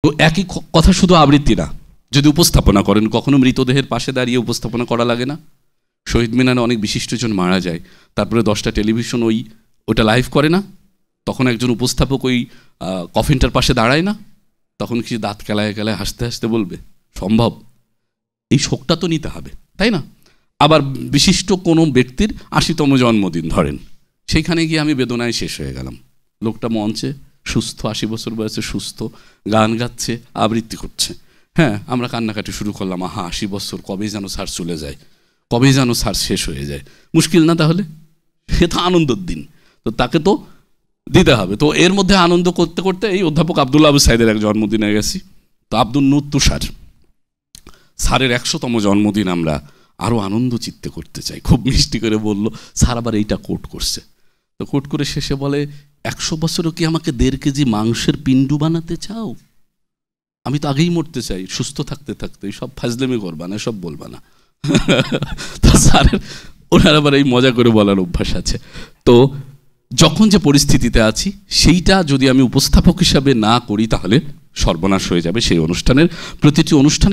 তো একই কথা শুধু আবৃত্তি না, যদি উপস্থাপনা করেন, কখনো মৃতদেহের পাশে দাঁড়িয়ে উপস্থাপনা করা লাগে না? শহীদ মিনারে অনেক বিশিষ্টজন মারা যায়, তারপরে 10টা টেলিভিশন ওটা লাইভ করে না, তখন একজন উপস্থাপক ওই কফিনটার পাশে দাঁড়ায় না, তখন কি দাঁত কেলায় কেলায় হাসতে হাসতে বলবে? সম্ভব? এই শোকটা তো নিতে হবে, তাই না? আবার বিশিষ্ট কোনো ব্যক্তির 80তম জন্মদিন ধরেন, সেইখানে গিয়ে আমি বেদনায় শেষ হয়ে গেলাম। লোকটা মঞ্চে সুস্থ, 80 বছর বয়সে সুস্থ, গান গাচ্ছে, আবৃত্তি করছে। হ্যাঁ, আমরা কান্নাকাটি শুরু করলাম, আহা 80 বছর, কবে যেন স্যার চলে যায়, কবে যেন স্যার শেষ হয়ে যায়। মুশকিল না তাহলে? সে তো আনন্দের দিন, তো তাকে তো দিতে হবে। তো এর মধ্যে আনন্দ করতে করতে এই অধ্যাপক আবদুল্লাহ আবু সাইদের এক জন্মদিনে গেছি। তো আব্দুল নূর তুষার স্যারের 100তম জন্মদিন আমরা আরও আনন্দ চিত্তে করতে চাই। খুব মিষ্টি করে বলল, স্যার আবার এইটা কোট করছে। তো কোট করে শেষে বলে, 100 বছরও কি আমাকে 1.5 কেজি মাংসের পিণ্ডু বানাতে চাও? আমি তো আগেই মরতে চাই, সুস্থ থাকতে থাকতে। সব ফাজলেমি করবা না, সব বলবা না। তো স্যারের ওনার আবার এই মজা করে বলার অভ্যাস আছে। তো যখন যে পরিস্থিতিতে আছি সেইটা যদি আমি উপস্থাপক হিসাবে না করি তাহলে সর্বনাশ হয়ে যাবে সেই অনুষ্ঠানের। প্রতিটি অনুষ্ঠানে